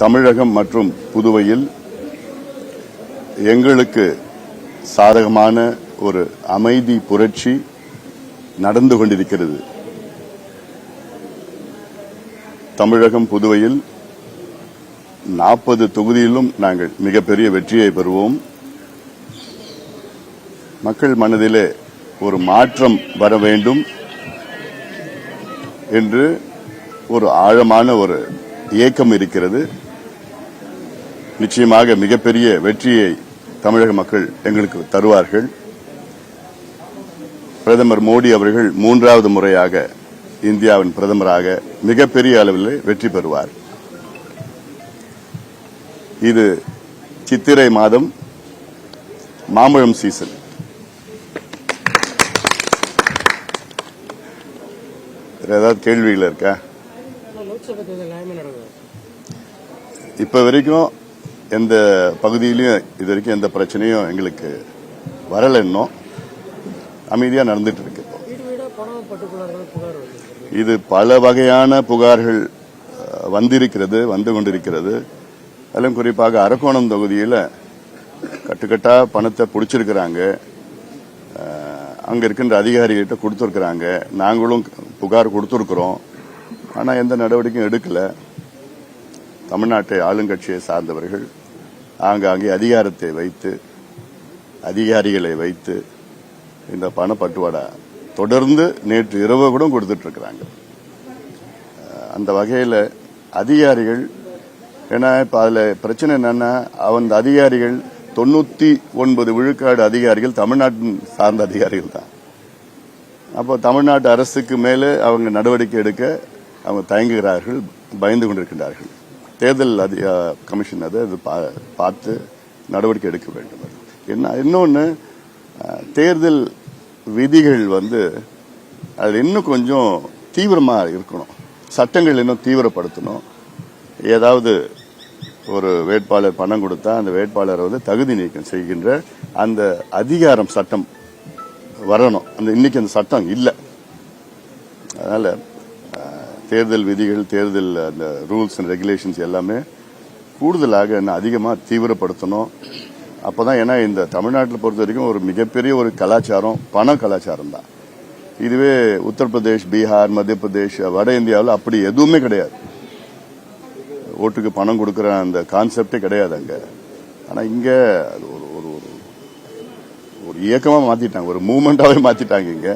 தமிழகம் மற்றும் புதுவையில் எங்களுக்கு சாதகமான ஒரு அமைதி புரட்சி நடந்து கொண்டிருக்கிறது. தமிழகம் புதுவையில் 40 தொகுதியிலும் நாங்கள் மிகப்பெரிய வெற்றியை பெறுவோம். மக்கள் மனதிலே ஒரு மாற்றம் வர வேண்டும் என்று ஒரு ஆழமான ஒரு ஏக்கம் இருக்கிறது. நிச்சயமாக மிகப்பெரிய வெற்றியை தமிழக மக்கள் எங்களுக்கு தருவார்கள். பிரதமர் மோடி அவர்கள் 3வது முறையாக இந்தியாவின் பிரதமராக மிகப்பெரிய அளவில் வெற்றி பெறுவார். இது சித்திரை மாதம் மாம்பழம் சீசன். ஏதாவது கேள்விகள் இருக்கா? இப்ப வரைக்கும் எந்த பகுதியிலும் இது வரைக்கும் எந்த பிரச்சனையும் எங்களுக்கு வரல. இன்னும் அமைதியா நடந்துட்டு இருக்கு. இது பல வகையான புகார்கள் வந்து கொண்டிருக்கிறது. அதிலும் குறிப்பாக அரக்கோணம் தொகுதியில் கட்டுக்கட்டா பணத்தை பிடிச்சிருக்கிறாங்க. அங்க இருக்கின்ற அதிகாரிகிட்ட கொடுத்திருக்கிறாங்க. நாங்களும் புகார் கொடுத்திருக்கிறோம். ஆனா எந்த நடவடிக்கையும் எடுக்கல. தமிழ்நாட்டை ஆளுங்கட்சியை சார்ந்தவர்கள் ஆங்காங்கே அதிகாரிகளை வைத்து இந்த பணப்பட்டுவாடா தொடர்ந்து நேற்று இரவு கூட கொடுத்துட்டு இருக்கிறாங்க. அந்த வகையில் அதிகாரிகள், ஏன்னா இப்ப அதுல பிரச்சனை என்னன்னா, அந்த அதிகாரிகள் 99 விழுக்காடு அதிகாரிகள் தமிழ்நாட்டின் சார்ந்த அதிகாரிகள் தான். அப்போ தமிழ்நாட்டு அரசுக்கு மேலே அவங்க நடவடிக்கை எடுக்க அவங்க தயங்குகிறார்கள், பயந்து கொண்டிருக்கிறார்கள். தேர்தல் கமிஷன் அதை பார்த்து நடவடிக்கை எடுக்க வேண்டும். இன்னொன்னு, தேர்தல் விதிகள் அது இன்னும் கொஞ்சம் தீவிரமா இருக்கணும். சட்டங்கள் இன்னும் தீவிரப்படுத்தணும். ஏதாவது ஒரு வேட்பாளர் பணம் கொடுத்தா அந்த வேட்பாளரை தகுதி நீக்கம் செய்கின்ற அந்த அதிகாரம் சட்டம் வரணும். இன்னைக்கு அந்த சட்டம் இல்லை. அதனால தேர்தல் விதிகள், தேர்தல் அந்த ரூல்ஸ் அண்ட் ரெகுலேஷன்ஸ் எல்லாமே கூடுதலாக அதிகமாக தீவிரப்படுத்தணும். அப்பதான், ஏன்னா இந்த தமிழ்நாட்டில் பொறுத்த வரைக்கும் ஒரு மிகப்பெரிய ஒரு கலாச்சாரம் பண கலாச்சாரம் தான். இதுவே உத்தரப்பிரதேஷ், பீகார், மத்திய பிரதேஷ், வட இந்தியாவில் அப்படி எதுவுமே கிடையாது. ஓட்டுக்கு பணம் கொடுக்கிற அந்த கான்செப்டே கிடையாது அங்க. ஆனா இங்க ஒரு இயக்கமா மாத்திட்டாங்க, ஒரு மூவ்மெண்டாவே மாத்திட்டாங்க இங்க.